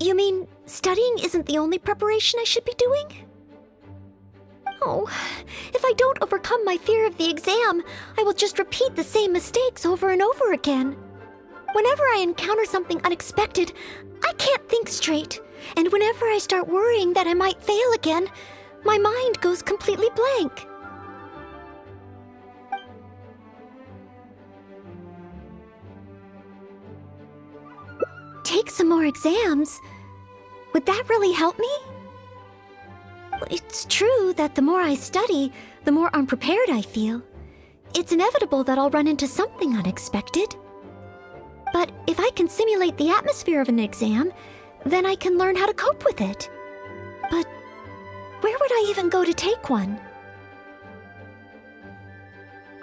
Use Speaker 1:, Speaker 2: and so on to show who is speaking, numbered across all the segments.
Speaker 1: You mean studying isn't the only preparation I should be doing? Oh, if I don't overcome my fear of the exam, I will just repeat the same mistakes over and over again. Whenever I encounter something unexpected, I can't think straight. And whenever I start worrying that I might fail again, my mind goes completely blank. Take some more exams? Would that really help me? It's true that the more I study, the more unprepared I feel. It's inevitable that I'll run into something unexpected. But if I can simulate the atmosphere of an exam, then I can learn how to cope with it. But where would I even go to take one?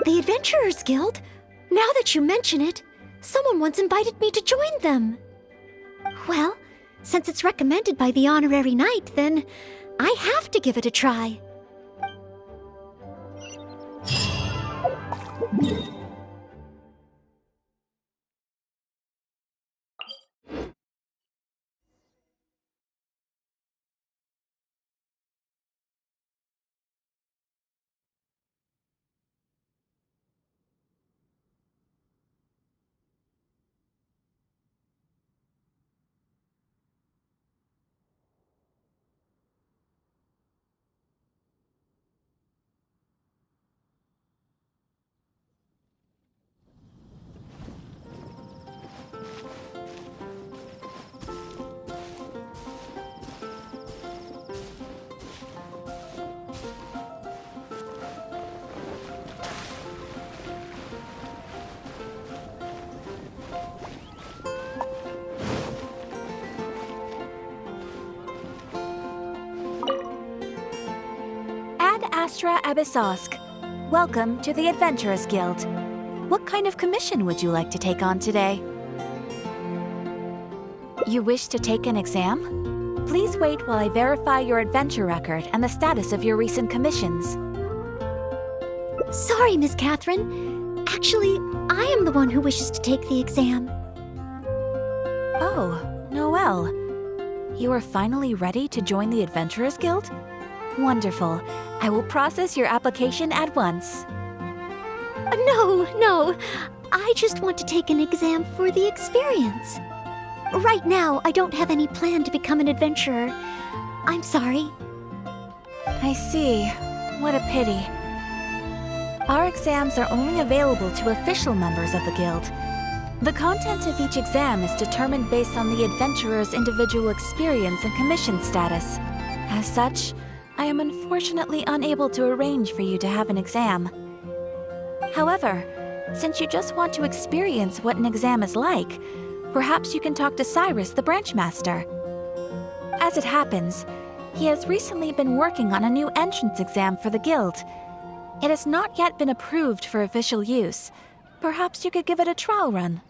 Speaker 1: The Adventurers Guild? Now that you mention it, someone once invited me to join them. Well, since it's recommended by the honorary knight, then I have to give it a try.
Speaker 2: Astra Abyssosk. Welcome to the Adventurers Guild. What kind of commission would you like to take on today? You wish to take an exam? Please wait while I verify your adventure record and the status of your recent commissions.
Speaker 1: Sorry, Miss Catherine. Actually, I am the one who wishes to take the exam.
Speaker 2: Oh, Noelle. You are finally ready to join the Adventurers Guild? Wonderful. I will process your application at once.
Speaker 1: No. I just want to take an exam for the experience. Right now, I don't have any plan to become an adventurer. I'm sorry.
Speaker 2: I see. What a pity. Our exams are only available to official members of the Guild. The content of each exam is determined based on the adventurer's individual experience and commission status. As such, I am unfortunately unable to arrange for you to have an exam. However, since you just want to experience what an exam is like, perhaps you can talk to Cyrus, the branch master. As it happens, he has recently been working on a new entrance exam for the guild. It has not yet been approved for official use. Perhaps you could give it a trial run.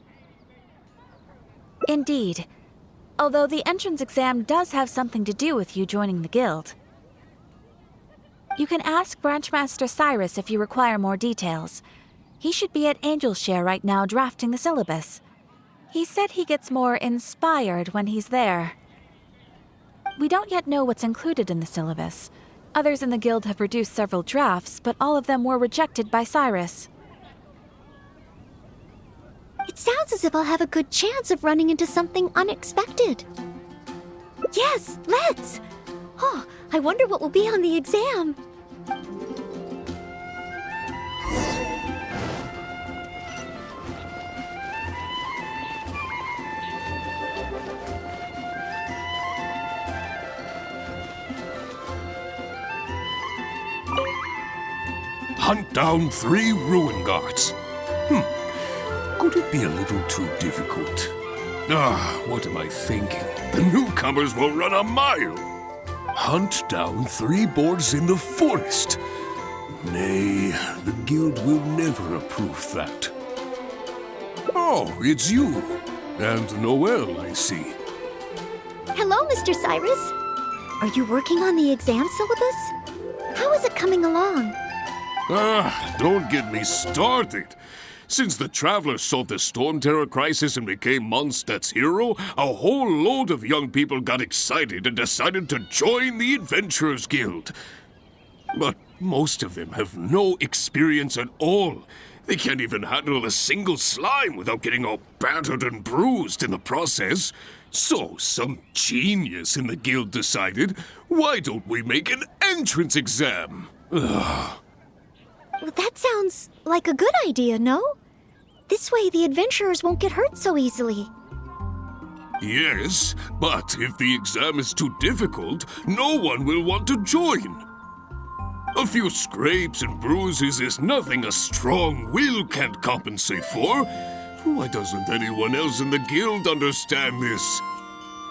Speaker 2: Indeed, although the entrance exam does have something to do with you joining the guild. You can ask Branchmaster Cyrus if you require more details. He should be at Angelshare right now drafting the syllabus. He said he gets more inspired when he's there. We don't yet know what's included in the syllabus. Others in the guild have produced several drafts, but all of them were rejected by Cyrus.
Speaker 1: It sounds as if I'll have a good chance of running into something unexpected. Yes, let's! Oh, I wonder what will be on the exam.
Speaker 3: Hunt down 3 ruin guards. Could it be a little too difficult? What am I thinking? The newcomers will run a mile. Hunt down 3 boards in the forest. Nay, the guild will never approve that. Oh, it's you. And Noelle, I see.
Speaker 1: Hello, Mr. Cyrus. Are you working on the exam syllabus? How is it coming along?
Speaker 3: Don't get me started. Since the Travelers solved the Storm Terror crisis and became Mondstadt's hero, a whole load of young people got excited and decided to join the Adventurers Guild. But most of them have no experience at all. They can't even handle a single slime without getting all battered and bruised in the process. So some genius in the guild decided, why don't we make an entrance exam? Ugh.
Speaker 1: That sounds like a good idea, no? This way the adventurers won't get hurt so easily.
Speaker 3: Yes, but if the exam is too difficult, no one will want to join. A few scrapes and bruises is nothing a strong will can't compensate for. Why doesn't anyone else in the guild understand this?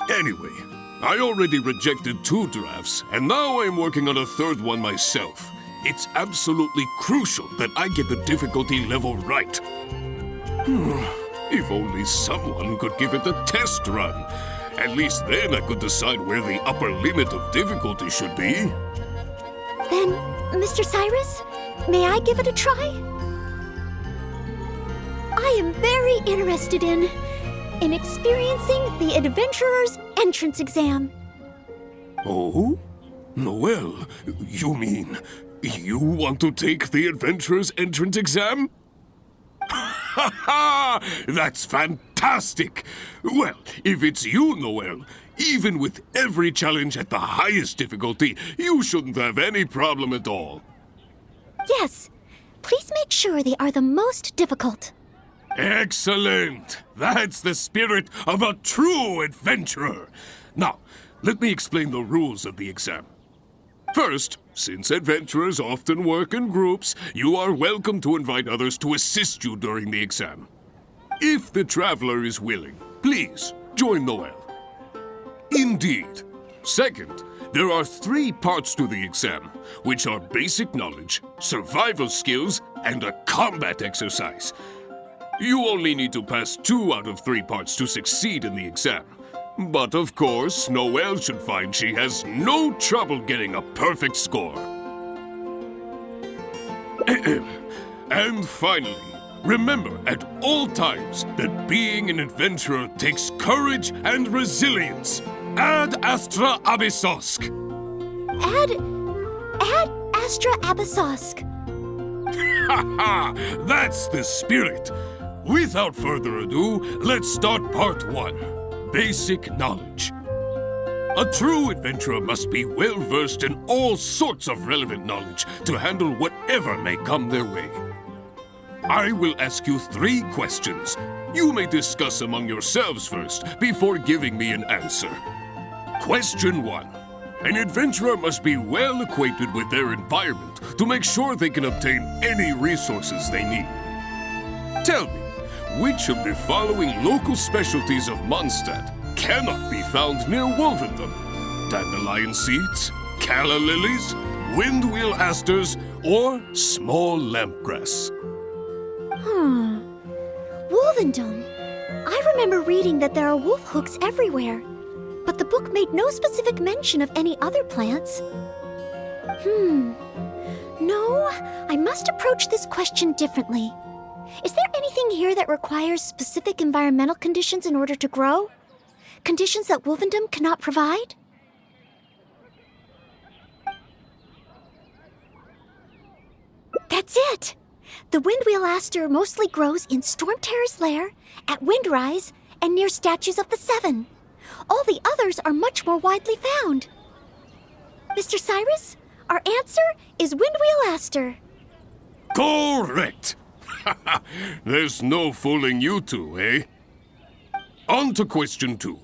Speaker 3: Anyway, I already rejected 2 drafts, and now I'm working on a 3rd one myself. It's absolutely crucial that I get the difficulty level right. If only someone could give it a test run. At least then I could decide where the upper limit of difficulty should be.
Speaker 1: Then, Mr. Cyrus, may I give it a try? I am very interested in experiencing the Adventurer's entrance exam.
Speaker 3: Oh? Noelle, you mean you want to take the Adventurer's entrance exam? Ha ha! That's fantastic! Well, if it's you, Noelle, even with every challenge at the highest difficulty, you shouldn't have any problem at all.
Speaker 1: Yes, please make sure they are the most difficult.
Speaker 3: Excellent! That's the spirit of a true adventurer. Now, let me explain the rules of the exam. First, since adventurers often work in groups, you are welcome to invite others to assist you during the exam. If the traveler is willing, please join Noelle. Indeed. Second, there are 3 parts to the exam, which are basic knowledge, survival skills, and a combat exercise. You only need to pass 2 out of 3 parts to succeed in the exam. But of course, Noelle should find she has no trouble getting a perfect score. And finally, remember at all times that being an adventurer takes courage and resilience. Ad Astra Abyssosk!
Speaker 1: Ad Astra Abyssosk.
Speaker 3: Ha ha! That's the spirit! Without further ado, let's start part 1. Basic knowledge. A true adventurer must be well-versed in all sorts of relevant knowledge to handle whatever may come their way. I will ask you 3 questions. You may discuss among yourselves first before giving me an answer. Question 1. An adventurer must be well acquainted with their environment to make sure they can obtain any resources they need. Tell me, which of the following local specialties of Mondstadt cannot be found near Wolvendom? Dandelion seeds, calla lilies, windwheel asters, or small lampgrass?
Speaker 1: Wolvendom. I remember reading that there are wolf hooks everywhere, but the book made no specific mention of any other plants. No, I must approach this question differently. Is there anything here that requires specific environmental conditions in order to grow? Conditions that Wolvendom cannot provide? That's it! The windwheel aster mostly grows in Storm Terror's lair, at Windrise, and near statues of the Seven. All the others are much more widely found. Mr. Cyrus, our answer is windwheel aster.
Speaker 3: Correct! There's no fooling you two, eh? On to question 2.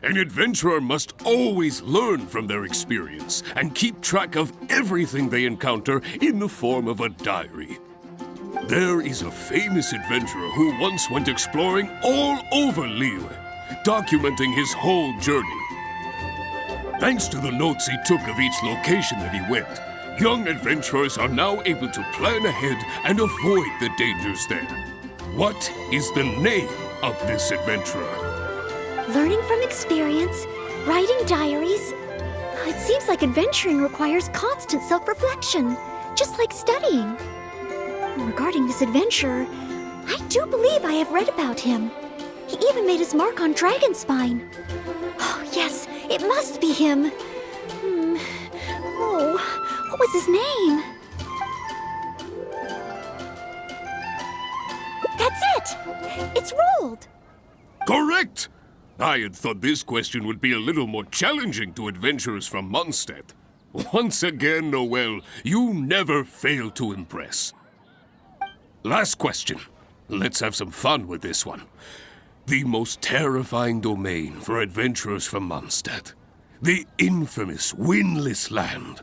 Speaker 3: An adventurer must always learn from their experience and keep track of everything they encounter in the form of a diary. There is a famous adventurer who once went exploring all over Liyue, documenting his whole journey. Thanks to the notes he took of each location that he went, young adventurers are now able to plan ahead and avoid the dangers there. What is the name of this adventurer?
Speaker 1: Learning from experience, writing diaries. It seems like adventuring requires constant self-reflection, just like studying. Regarding this adventurer, I do believe I have read about him. He even made his mark on Dragonspine. Oh, yes, it must be him. Oh, what was his name? That's it! It's rolled!
Speaker 3: Correct! I had thought this question would be a little more challenging to adventurers from Mondstadt. Once again, Noelle, you never fail to impress. Last question. Let's have some fun with this one. The most terrifying domain for adventurers from Mondstadt. The infamous Windless Land.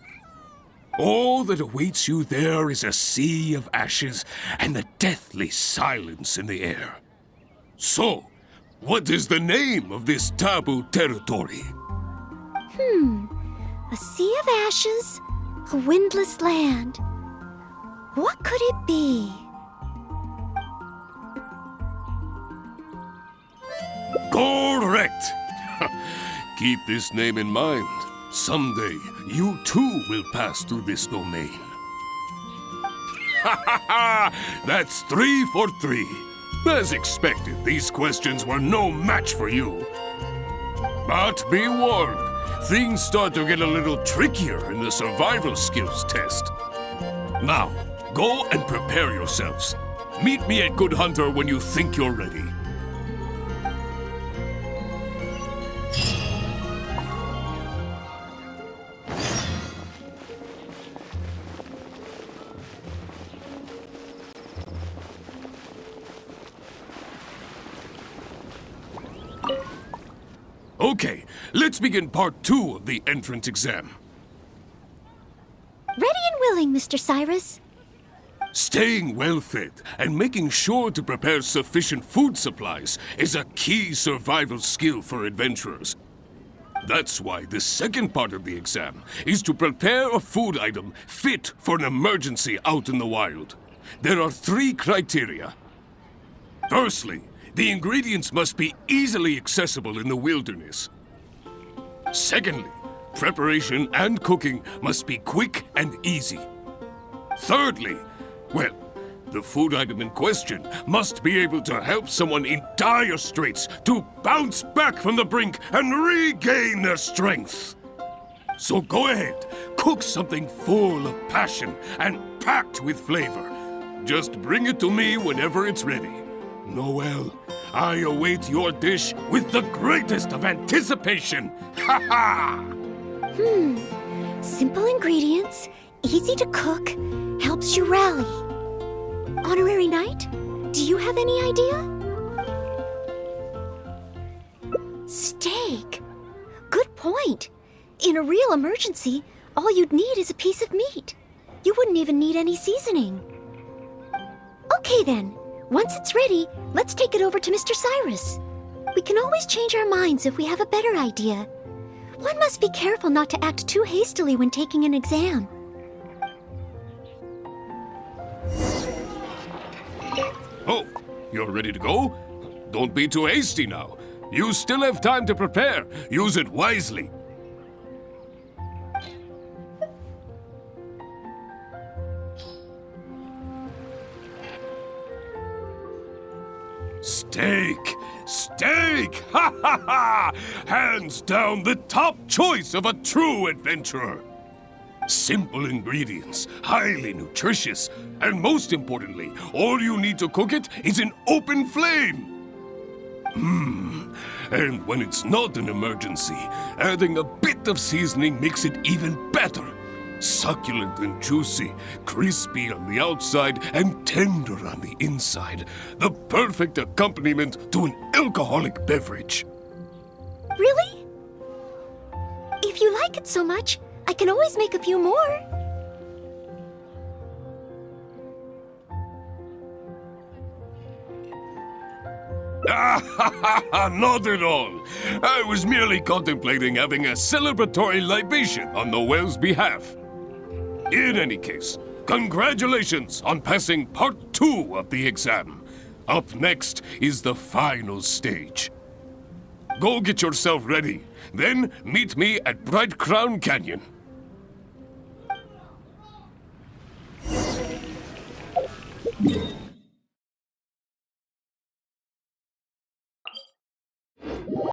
Speaker 3: All that awaits you there is a sea of ashes and the deathly silence in the air. So, what is the name of this taboo territory?
Speaker 1: A sea of ashes, a windless land. What could it be?
Speaker 3: Correct! Keep this name in mind. Someday, you too will pass through this domain. Ha ha ha! That's 3 for 3. As expected, these questions were no match for you. But be warned, things start to get a little trickier in the survival skills test. Now, go and prepare yourselves. Meet me at Good Hunter when you think you're ready. Okay, let's begin part 2 of the entrance exam.
Speaker 1: Ready and willing, Mr. Cyrus.
Speaker 3: Staying well-fed and making sure to prepare sufficient food supplies is a key survival skill for adventurers. That's why the second part of the exam is to prepare a food item fit for an emergency out in the wild. There are 3 criteria. Firstly, the ingredients must be easily accessible in the wilderness. Secondly, preparation and cooking must be quick and easy. Thirdly, well, the food item in question must be able to help someone in dire straits to bounce back from the brink and regain their strength. So go ahead, cook something full of passion and packed with flavor. Just bring it to me whenever it's ready. Noelle, I await your dish with the greatest of anticipation. Ha ha!
Speaker 1: Simple ingredients, easy to cook, helps you rally. Honorary Knight, do you have any idea? Steak. Good point. In a real emergency, all you'd need is a piece of meat. You wouldn't even need any seasoning. Okay then. Once it's ready, let's take it over to Mr. Cyrus. We can always change our minds if we have a better idea. One must be careful not to act too hastily when taking an exam.
Speaker 3: Oh, you're ready to go? Don't be too hasty now. You still have time to prepare. Use it wisely. Steak! Steak! Ha ha ha! Hands down the top choice of a true adventurer. Simple ingredients, highly nutritious, and most importantly, all you need to cook it is an open flame. And when it's not an emergency, adding a bit of seasoning makes it even better. Succulent and juicy, crispy on the outside and tender on the inside. The perfect accompaniment to an alcoholic beverage.
Speaker 1: Really? If you like it so much, I can always make a few more.
Speaker 3: Not at all. I was merely contemplating having a celebratory libation on Noelle's behalf. In any case, congratulations on passing part 2 of the exam. Up next is the final stage. Go get yourself ready. Then meet me at Bright Crown Canyon.